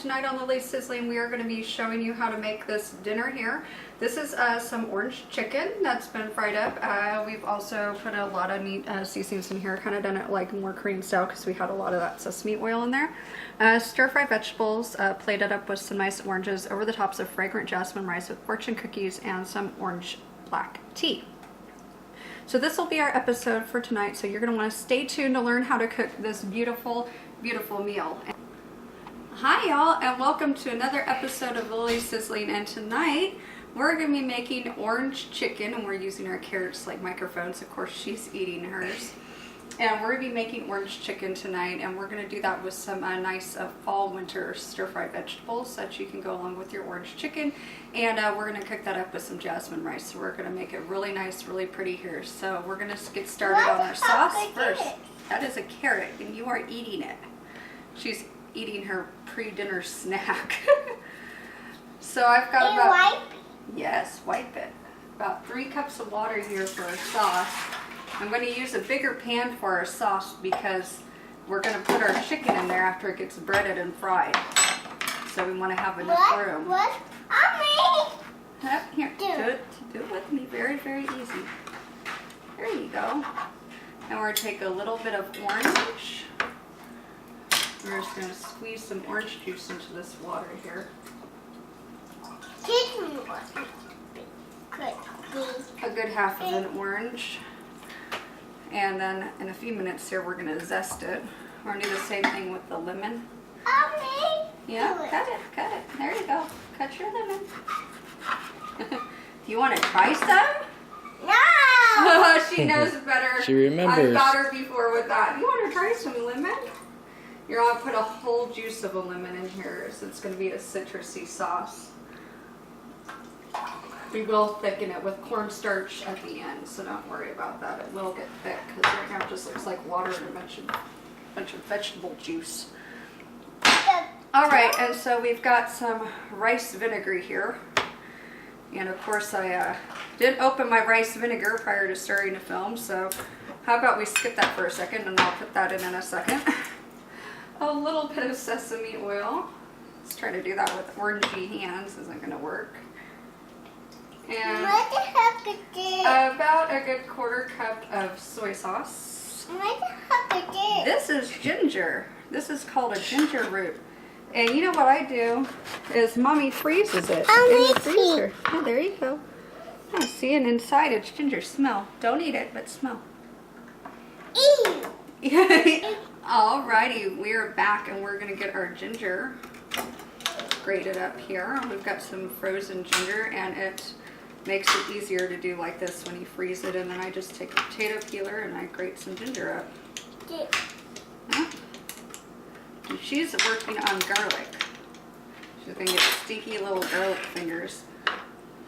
tonight on Lily's Sizzling, we are going to be showing you how to make this dinner here. This is some orange chicken that's been fried up. We've also put a lot of neat seasonings in here, kind of done it like more Korean style because we had a lot of that sesame oil in there. Stir fry vegetables, plated up with some nice oranges over the tops of fragrant jasmine rice with fortune cookies and some orange black tea. So this will be our episode for tonight, so you're going to want to stay tuned to learn how to cook this beautiful, beautiful meal. Hi y'all, and welcome to another episode of Lily's Sizzling, and tonight we're going to be making orange chicken, and we're using our carrots like microphones. Of course, she's eating hers. And we're going to be making orange chicken tonight, and we're going to do that with some nice fall winter stir-fry vegetables that you can go along with your orange chicken. And we're going to cook that up with some jasmine rice. So we're going to make it really nice, really pretty here. So we're going to get started on our sauce first. That is a carrot, and you are eating it. She's eating her pre-dinner snack. So I've got about... Yes, wipe it. About 3 cups of water here for our sauce. I'm going to use a bigger pan for our sauce because we're going to put our chicken in there after it gets breaded and fried. So we want to have enough room. What? Mommy! Here, do it with me. Very, very easy. There you go. And we're going to take a little bit of orange. We're just going to squeeze some orange juice into this water here. A good half of an orange. And then in a few minutes here, we're going to zest it. We're going to do the same thing with the lemon. Mommy! Yeah, cut it. There you go. Cut your lemon. Do you want to try some? No! She knows better. She remembers. I've got her before with that. You want to try some lemon? You're going to put a whole juice of a lemon in here, so it's going to be a citrusy sauce. We will thicken it with cornstarch at the end, so don't worry about that. It will get thick because right now it just looks like water and a bunch of vegetable juice. Alright, and so we've got some rice vinegar here. And of course I did open my rice vinegar prior to starting to film, so how about we skip that for a second and I'll put that in a second. A little bit of sesame oil. Let's try to do that with orangey hands. Isn't going to work. And about a good 1/4 cup of soy sauce. This is ginger. This is called a ginger root. And you know what I do is Mommy freezes it in the freezer. Oh, there you go. Oh, see, and inside it's ginger. Smell. Don't eat it, but smell. Alrighty, we're back and we're going to get our ginger grated up here. We've got some frozen ginger, and it makes it easier to do like this when you freeze it. And then I just take a potato peeler and I grate some ginger up. Yeah. And she's working on garlic. She's going to get stinky little garlic fingers.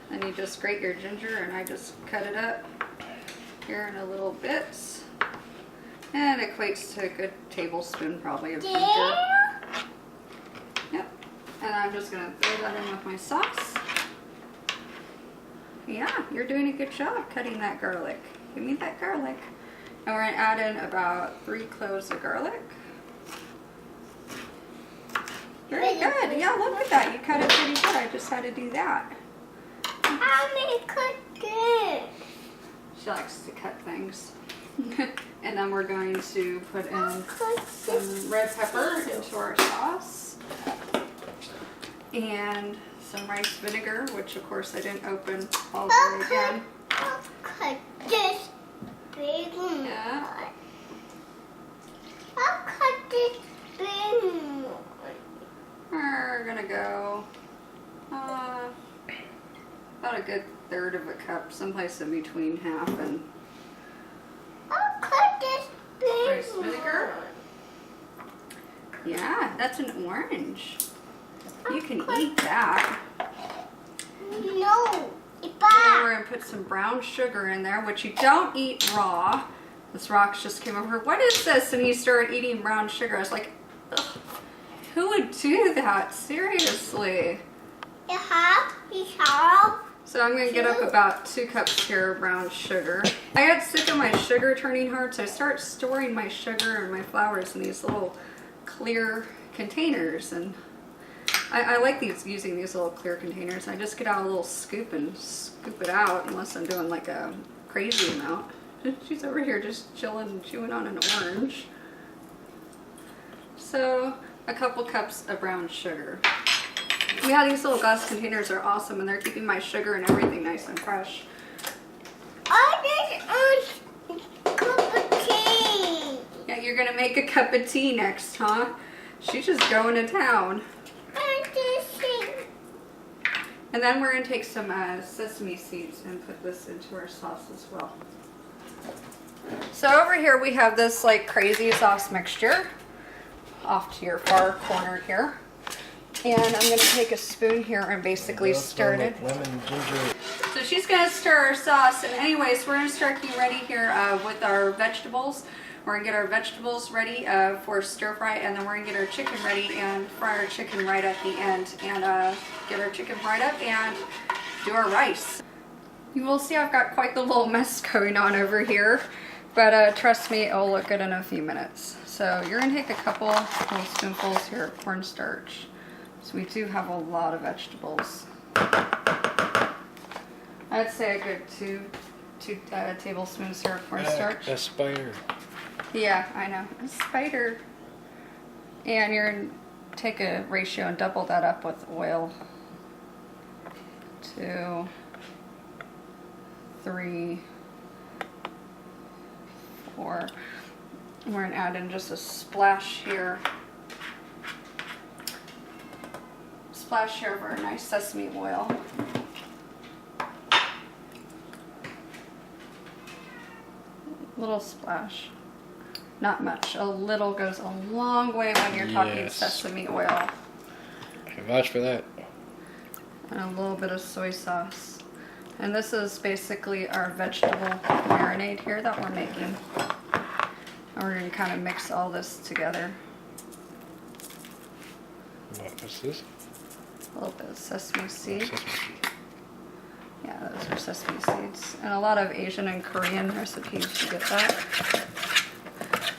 And you just grate your ginger, and I just cut it up here in a little bits. And it equates to a good tablespoon probably of ginger. Yep. And I'm just going to throw that in with my sauce. Yeah, you're doing a good job cutting that garlic. Give me that garlic. And we're going to add in about 3 cloves of garlic. Very good. Yeah, look at that. You cut it pretty good. I just had to do that. Mommy, cut it. She likes to cut things. And then we're going to put in some red pepper into our sauce. And some rice vinegar, which of course I didn't open all the way again. I'll cut this big one. Yeah. I'll cut this big one. We're gonna go about a good 1/3 of a cup, someplace in between half and I'll cut this big rice vinegar. Yeah, that's an orange. You can eat that. No, it's And bad. we're gonna put some brown sugar in there, which you don't eat raw. This Rox just came over. What is this? And he started eating brown sugar. I was like, ugh, who would do that? Seriously. So I'm gonna get up about 2 cups here of brown sugar. I got sick of my sugar turning hard, so I start storing my sugar and my flours in these little clear containers, and I like using these little clear containers. I just get out a little scoop and scoop it out, unless I'm doing like a crazy amount. She's over here just chilling and chewing on an orange. So a couple cups of brown sugar. Yeah, these little glass containers are awesome, and they're keeping my sugar and everything nice and fresh. I just a cup of tea. Yeah, you're gonna make a cup of tea next, huh? She's just going to town. And then we're gonna take some sesame seeds and put this into our sauce as well. So over here we have this like crazy sauce mixture off to your far corner here. And I'm gonna take a spoon here and basically stir it. Lemon, ginger. So she's gonna stir our sauce. And anyways, we're gonna start getting ready here with our vegetables. We're gonna get our vegetables ready for stir fry, and then we're gonna get our chicken ready and fry our chicken right at the end, and get our chicken fried up and do our rice. You will see I've got quite the little mess going on over here, but trust me, it'll look good in a few minutes. So you're gonna take a couple little spoonfuls here of cornstarch. So we do have a lot of vegetables. I'd say a good two tablespoons here of cornstarch. A spider. Yeah, I know. A spider. And you're going to take a ratio and double that up with oil. 2, 3, 4. And we're going to add in just a splash here. Splash here of our nice sesame oil. Little splash. Not much. A little goes a long way when you're talking sesame oil. I can vouch for that. And a little bit of soy sauce. And this is basically our vegetable marinade here that we're making. And we're going to kind of mix all this together. What's this? A little bit of sesame seed. Sesame seed. Yeah, those are sesame seeds. And a lot of Asian and Korean recipes, you get that.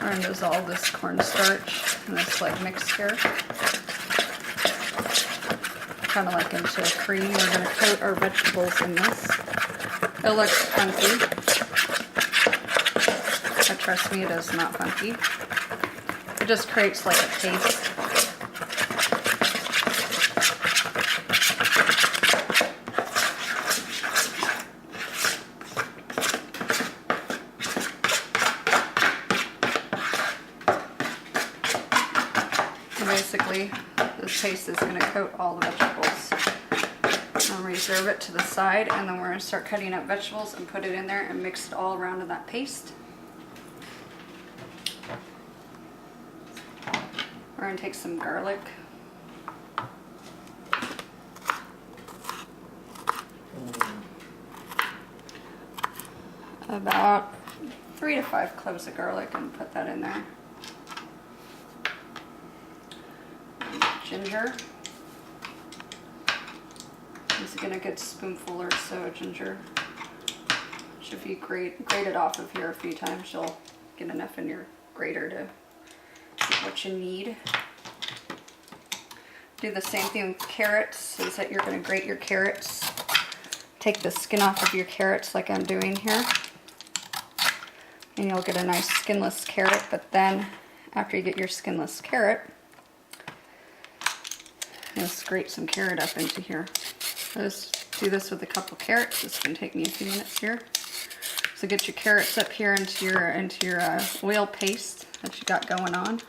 We're going to dissolve this cornstarch in this like mixture. Kind of like into a cream. We're going to coat our vegetables in this. It looks funky. But trust me, it is not funky. It just creates like a taste. Basically, this paste is going to coat all the vegetables. I'll reserve it to the side, and then we're going to start cutting up vegetables and put it in there and mix it all around in that paste. We're going to take some garlic. About 3 to 5 cloves of garlic, and put that in there. Ginger. Just get a good spoonful or so of ginger. Should be grate it off of here a few times. You'll get enough in your grater to get what you need. Do the same thing with carrots. Is that you're going to grate your carrots. Take the skin off of your carrots like I'm doing here. And you'll get a nice skinless carrot. But then after you get your skinless carrot, just grate some carrot up into here. Let's do this with a couple carrots. This can take me a few minutes here. So get your carrots up here into your oil paste that you got going on.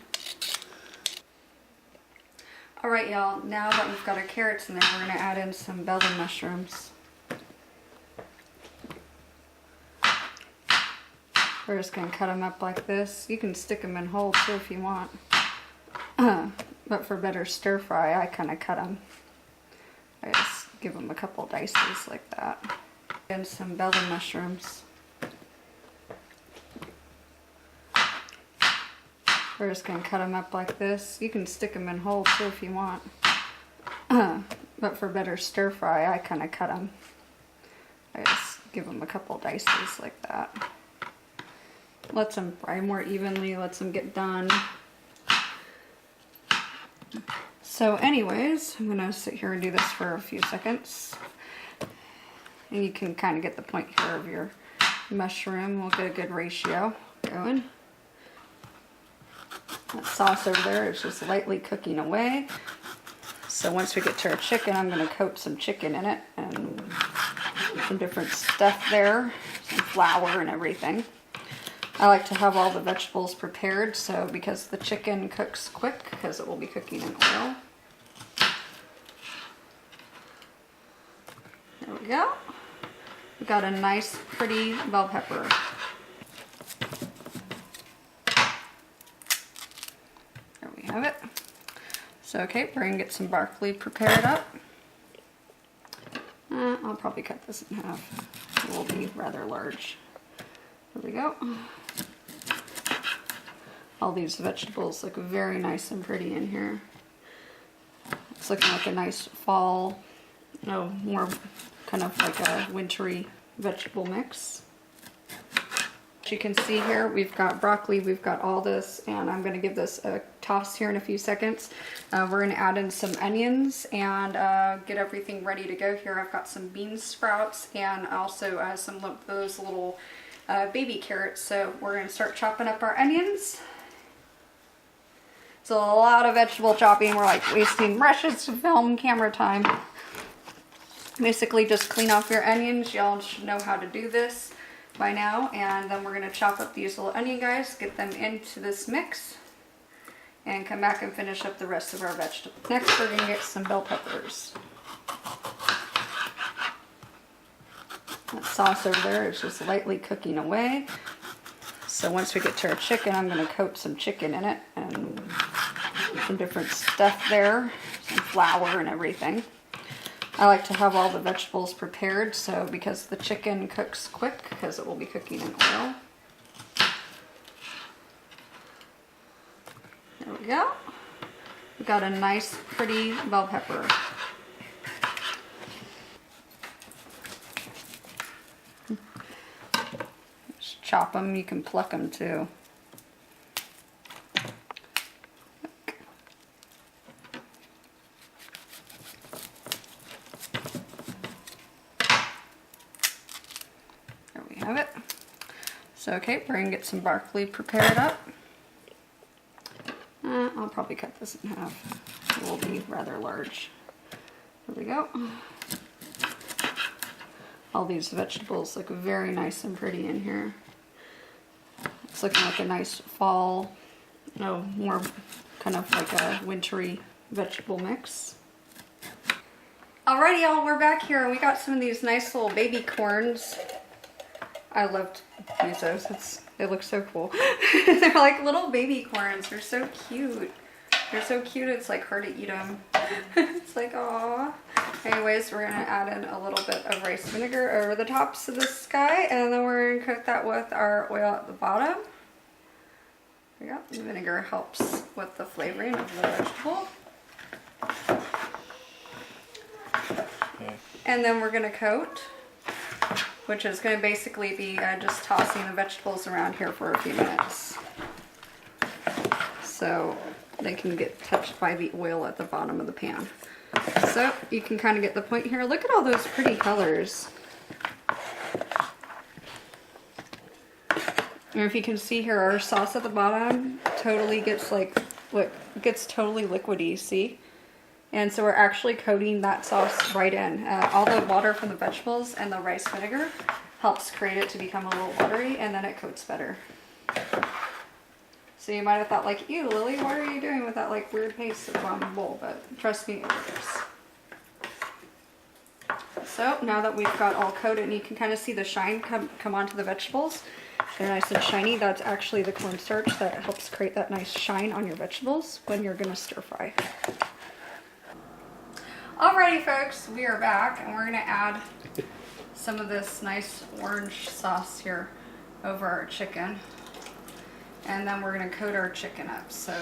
All right, y'all. Now that we've got our carrots in there, we're going to add in some bell mushrooms. We're just going to cut them up like this. You can stick them in whole too if you want. But for better stir fry, I kind of cut them. I just give them a couple dices like that. And some bell mushrooms. We're just going to cut them up like this. You can stick them in whole too if you want. But for better stir fry, I kind of cut them. I just give them a couple dices like that. Lets them fry more evenly, lets them get done. So anyways, I'm gonna sit here and do this for a few seconds. And you can kind of get the point here of your mushroom. We'll get a good ratio going. That sauce over there is just lightly cooking away. So once we get to our chicken, I'm gonna coat some chicken in it and some different stuff there, some flour and everything. I like to have all the vegetables prepared, so because the chicken cooks quick, because it will be cooking in oil. There we go. We got a nice, pretty bell pepper. There we have it. So, okay, we're gonna get some broccoli prepared up. I'll probably cut this in half. It will be rather large. There we go. All these vegetables look very nice and pretty in here. It's looking like a nice fall, more kind of like a wintry vegetable mix. As you can see here, we've got broccoli, we've got all this, and I'm going to give this a toss here in a few seconds. We're going to add in some onions and get everything ready to go here. I've got some bean sprouts and also some of those little baby carrots. So we're going to start chopping up our onions. It's a lot of vegetable chopping. We're like wasting precious film camera time. Basically just clean off your onions. Y'all should know how to do this by now. And then we're going to chop up these little onion guys, get them into this mix, and come back and finish up the rest of our vegetables. Next we're going to get some bell peppers. That sauce over there is just lightly cooking away. So once we get to our chicken, I'm going to coat some chicken in it and some different stuff there, some flour and everything. I like to have all the vegetables prepared, so because the chicken cooks quick, because it will be cooking in oil. There we go. We got a nice, pretty bell pepper. Just chop them. You can pluck them too. There we have it. So, okay, we're going to get some broccoli prepared up. I'll probably cut this in half. It will be rather large. There we go. All these vegetables look very nice and pretty in here. It's looking like a nice fall, more kind of like a wintry vegetable mix. Alrighty, y'all, we're back here and we got some of these nice little baby corns. I love to use those. They look so cool. They're like little baby corns. They're so cute. They're so cute, it's like hard to eat them. It's like, aww. Anyways, we're gonna add in a little bit of rice vinegar over the tops of this guy, and then we're gonna cook that with our oil at the bottom. There we go. The vinegar helps with the flavoring of the vegetable. Okay. And then we're gonna coat, which is going to basically be just tossing the vegetables around here for a few minutes so they can get touched by the oil at the bottom of the pan. So you can kind of get the point here. Look at all those pretty colors. And if you can see here, our sauce at the bottom totally gets gets totally liquidy, see? And so we're actually coating that sauce right in. All the water from the vegetables and the rice vinegar helps create it to become a little watery, and then it coats better. So you might have thought like, ew, Lily, what are you doing with that like weird paste that's on the bowl? But trust me, it works. So now that we've got all coated, and you can kind of see the shine come onto the vegetables. They're nice and shiny. That's actually the cornstarch that helps create that nice shine on your vegetables when you're gonna stir fry. Alrighty folks, we are back and we're going to add some of this nice orange sauce here over our chicken. And then we're going to coat our chicken up. So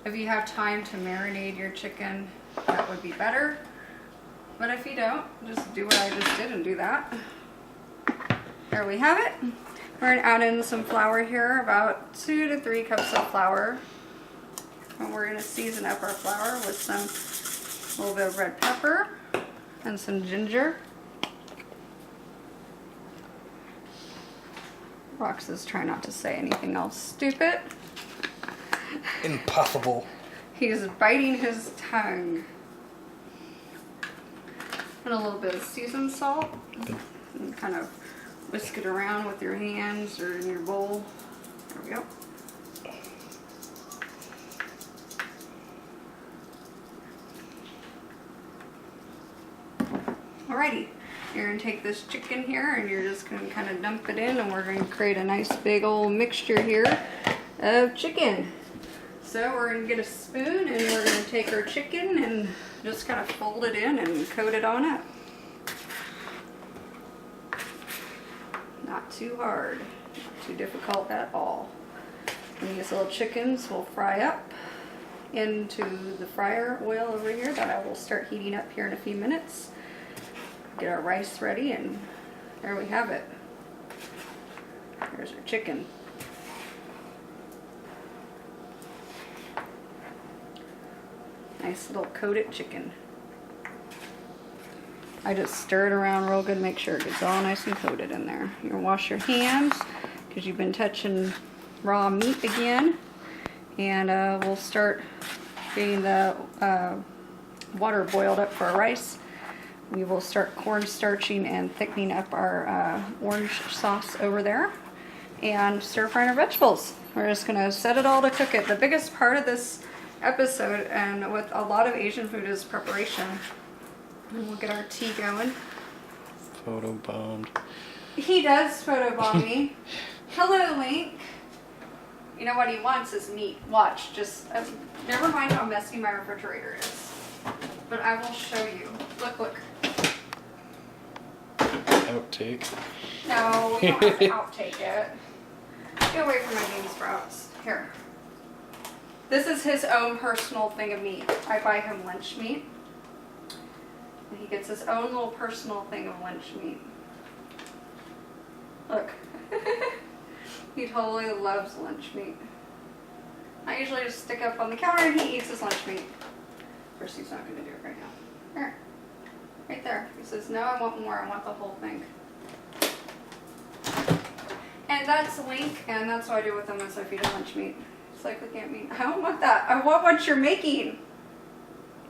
if you have time to marinate your chicken, that would be better. But if you don't, just do what I just did and do that. There we have it. We're going to add in some flour here, about 2 to 3 cups of flour. And we're gonna season up our flour with some, a little bit of red pepper and some ginger. Rox is trying not to say anything else stupid. Impossible. He's biting his tongue. And a little bit of seasoned salt. And kind of whisk it around with your hands or in your bowl. There we go. Alrighty, you're gonna take this chicken here and you're just gonna kind of dump it in, and we're gonna create a nice big old mixture here of chicken. So we're gonna get a spoon and we're gonna take our chicken and just kind of fold it in and coat it on up. Not too hard, not too difficult at all. And these little chickens will fry up into the fryer oil over here that I will start heating up here in a few minutes. Get our rice ready, and there we have it. There's our chicken. Nice little coated chicken. I just stir it around real good, make sure it gets all nice and coated in there. You're gonna wash your hands because you've been touching raw meat again. And we'll start getting the water boiled up for our rice. We will start cornstarching and thickening up our orange sauce over there and stir frying our vegetables. We're just gonna set it all to cook it. The biggest part of this episode, and with a lot of Asian food, is preparation. And we'll get our tea going. Photobombed. He does photobomb me. Hello, Link. You know what he wants is meat. Watch, just never mind how messy my refrigerator is. But I will show you. Look, look. Outtake. No, you don't have to outtake it. Get away from my bean sprouts. Here. This is his own personal thing of meat. I buy him lunch meat. And he gets his own little personal thing of lunch meat. Look. He totally loves lunch meat. I usually just stick up on the counter and he eats his lunch meat. Of course, he's not going to do it right now. Here. Right there. He says, no, I want more. I want the whole thing. And that's Link, and that's what I do with him, is I feed him lunch meat. It's like, we can't meat. I don't want that. I want what you're making.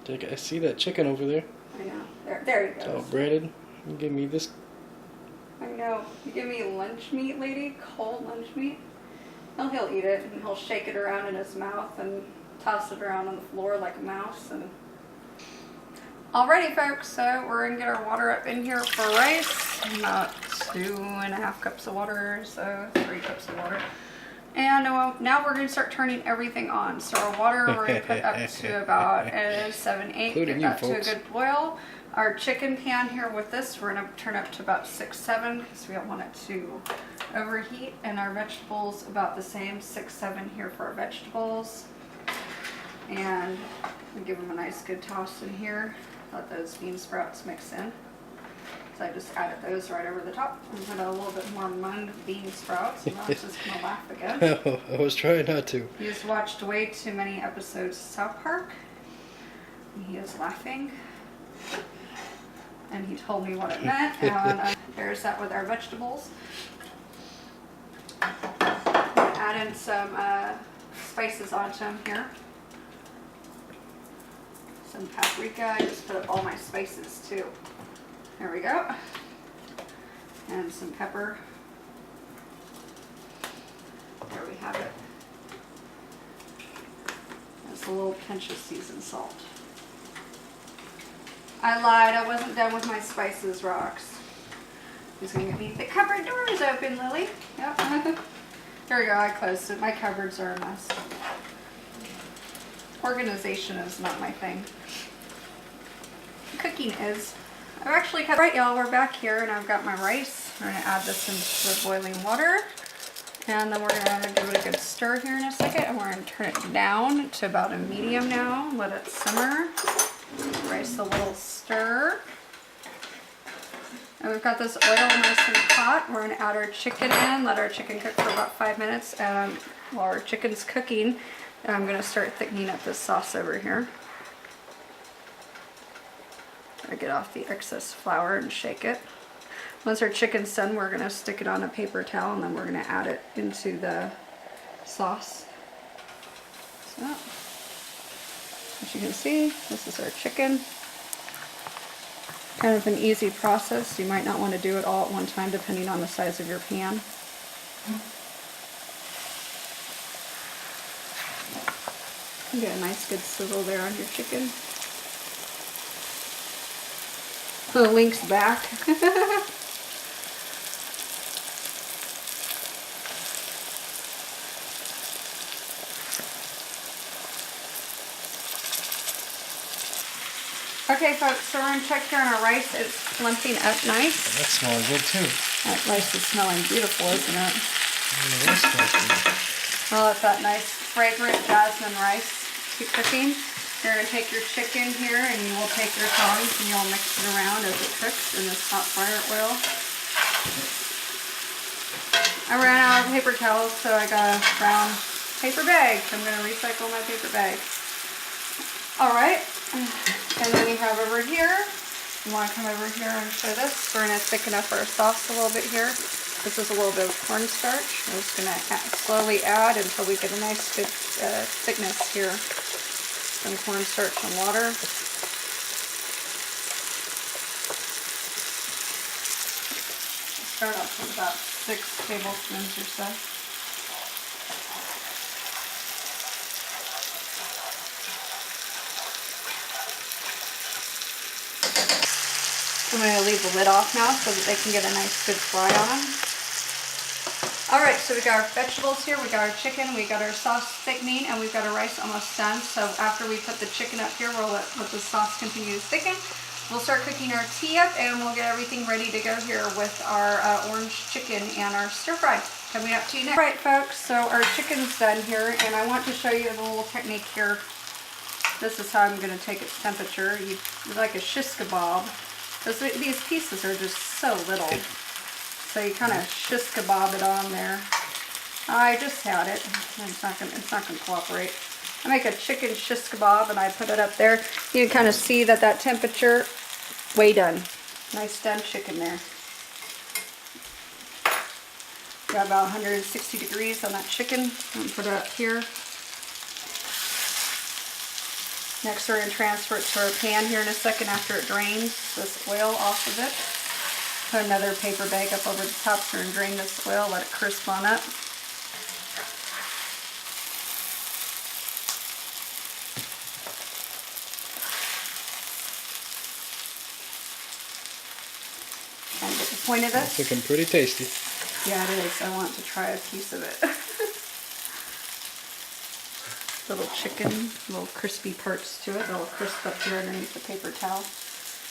Dick, I see that chicken over there. I know. There he It's all goes. breaded. You give me this. I know. You give me lunch meat, lady, cold lunch meat. He'll eat it, and he'll shake it around in his mouth and toss it around on the floor like a mouse. And alrighty, folks, so we're gonna get our water up in here for rice. About 2.5 cups of water, so 3 cups of water. And now we're gonna start turning everything on. So our water we're gonna put up to about 7, 8. Including Get that you, to a folks. good boil. Our chicken pan here with this, we're gonna turn up to about 6, 7 because we don't want it to overheat. And our vegetables about the same, 6, 7 here for our vegetables. And we give them a nice good toss in here. Let those bean sprouts mix in. So I just added those right over the top and put a little bit more munged bean sprouts. And Alex is gonna laugh again. I was trying not to. He has watched way too many episodes of South Park. And he is laughing. And he told me what it meant. And there's that with our vegetables. Add in some spices onto them here. Some paprika. I just put up all my spices too. There we go. And some pepper. There we have it. That's a little pinch of seasoned salt. I lied, I wasn't done with my spices, Rocks. Who's gonna get me the cupboard doors open, Lily? Yep. There we go, I closed it. My cupboards are a mess. Organization is not my thing. Cooking is. I've actually cut. Right, y'all, we're back here and I've got my rice. We're gonna add this into the boiling water. And then we're gonna give it a good stir here in a second. And we're gonna turn it down to about a medium now. Let it simmer. Rice a little stir. And we've got this oil nice and hot. We're gonna add our chicken in. Let our chicken cook for about 5 minutes. And while our chicken's cooking, And I'm gonna start thickening up this sauce over here. I get off the excess flour and shake it. Once our chicken's done, we're gonna stick it on a paper towel and then we're gonna add it into the sauce. So, as you can see, this is our chicken. Kind of an easy process. You might not want to do it all at one time depending on the size of your pan. You get a nice good sizzle there on your chicken. The link's back. Okay folks, so we're going to check here on our rice. It's lumping up nice. That smells good too. That rice is smelling beautiful, isn't it? Yeah, that smells good. Well, it's that nice fragrant jasmine rice. Keep cooking. You're going to take your chicken here and you will take your tongs and you'll mix it around as it cooks in this hot fryer oil. I ran out of paper towels, so I got a brown paper bag. I'm going to recycle my paper bag. Alright, and then we have over here, you want to come over here and show this. We're going to thicken up our sauce a little bit here. This is a little bit of cornstarch. We're just going to slowly add until we get a nice good thickness here. Some cornstarch and water. Start off with about 6 tablespoons or so. I'm going to leave the lid off now so that they can get a nice good fry on them. Alright, so we got our vegetables here, we got our chicken, we got our sauce thickening, and we've got our rice almost done. So after we put the chicken up here, we'll let the sauce continue to thicken. We'll start cooking our tea up and we'll get everything ready to go here with our orange chicken and our stir fry. Coming up to you next. Alright folks, so our chicken's done here and I want to show you the little technique here. This is how I'm going to take its temperature. You like a shish kebab. These pieces are just so little. So you kind of shish kebab it on there. I just had it. It's not gonna cooperate. I make a chicken shish kebab and I put it up there. You can kind of see that temperature, way done. Nice done chicken there. Got about 160 degrees on that chicken. I'm gonna put it up here. Next we're going to transfer it to our pan here in a second after it drains this oil off of it. Put another paper bag up over the top here and drain this oil, let it crisp on up. And get the point of this. It's looking pretty tasty. Yeah, it is. I want to try a piece of it. Little chicken, little crispy parts to it. It'll crisp up here underneath the paper towel.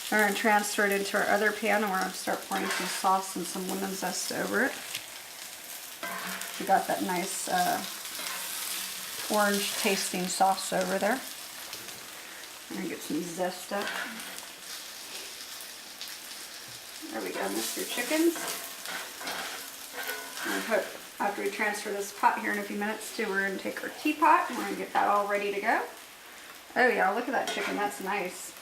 We're going to transfer it into our other pan and we're going to start pouring some sauce and some lemon zest over it. We got that nice orange tasting sauce over there. We're going to get some zest up. There we go, Mr. Chickens. After we transfer this pot here in a few minutes too, we're going to take our teapot and we're going to get that all ready to go. Oh yeah, look at that chicken, that's nice.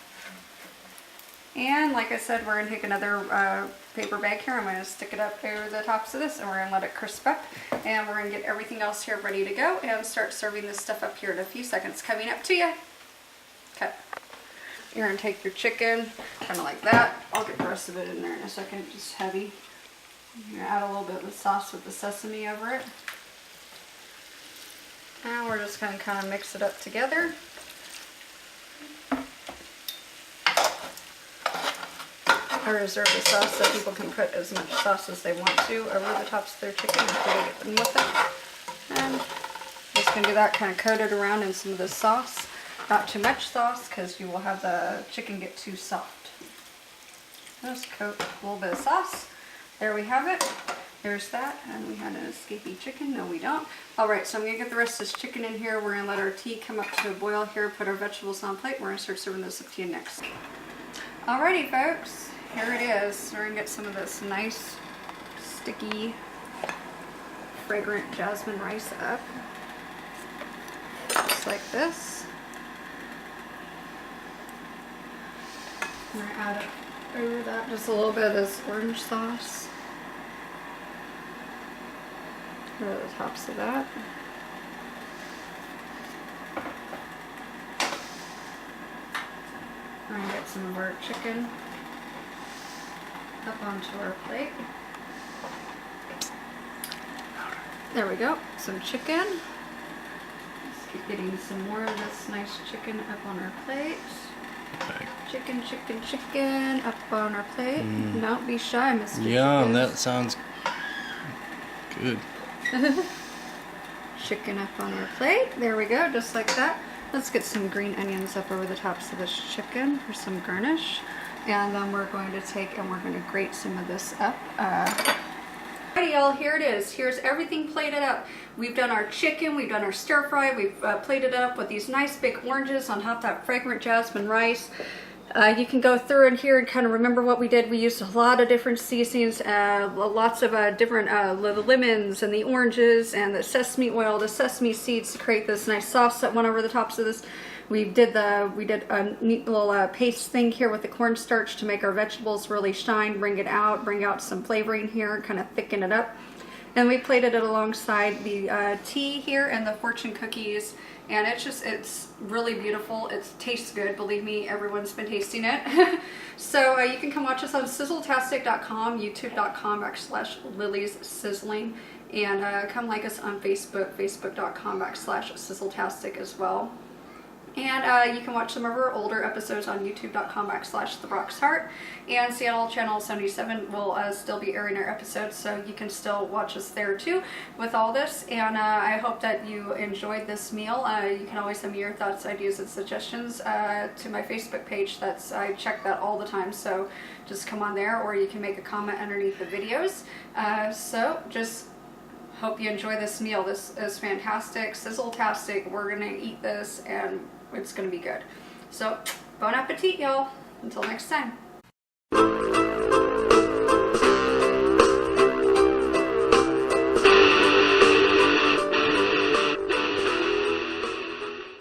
And like I said, we're going to take another paper bag here. I'm going to stick it up over the tops of this and we're going to let it crisp up. And we're going to get everything else here ready to go and start serving this stuff up here in a few seconds. Coming up to you. Okay. You're going to take your chicken, kind of like that. I'll get the rest of it in there in a second, just heavy. You're going to add a little bit of the sauce with the sesame over it. And we're just going to kind of mix it up together. I reserve the sauce so people can put as much sauce as they want to over the tops of their chicken after they get done with it. And just going to do that, kind of coat it around in some of the sauce. Not too much sauce because you will have the chicken get too soft. Just coat a little bit of sauce. There we have it. There's that. And we had an escapee chicken. No, we don't. Alright, so I'm going to get the rest of this chicken in here. We're going to let our tea come up to a boil here. Put our vegetables on a plate. We're going to start serving this up to you next. Alrighty, folks. Here it is. We're going to get some of this nice, sticky, fragrant jasmine rice up. just like this. I'm gonna add over that just a little bit of this orange sauce over the tops of that. We're gonna get some of our chicken up onto our plate. There we go, some chicken. Let's keep getting some more of this nice chicken up on our plate. Okay. Chicken, chicken, chicken up on our plate. Don't be shy, Mr. Yum, Chicken. that sounds good. Chicken up on our plate. There we go, just like that. Let's get some green onions up over the tops of this chicken for some garnish. And then we're going to take and we're going to grate some of this up. Alrighty, y'all, here it is. Here's everything plated up. We've done our chicken, we've done our stir fry, we've plated it up with these nice big oranges on top of that fragrant jasmine rice. You can go through in here and kind of remember what we did. We used a lot of different seasonings, lots of different the lemons and the oranges and the sesame oil, the sesame seeds to create this nice sauce that went over the tops of this. We did a neat little paste thing here with the cornstarch to make our vegetables really shine, bring out some flavoring here, kind of thicken it up. And we plated it alongside the tea here and the fortune cookies. And it's really beautiful. It tastes good. Believe me, everyone's been tasting it. So you can come watch us on sizzletastic.com, youtube.com/Lily's Sizzling. And come like us on Facebook, facebook.com/sizzletastic as well. And you can watch some of our older episodes on youtube.com/TheBroxHeart. And Seattle Channel 77 will still be airing our episodes, so you can still watch us there too with all this. And I hope that you enjoyed this meal. You can always send me your thoughts, ideas, and suggestions to my Facebook page. I check that all the time, so just come on there, or you can make a comment underneath the videos. So just hope you enjoy this meal. This is fantastic, sizzle-tastic. We're gonna eat this and it's gonna be good. So, bon appetit, y'all. Until next time.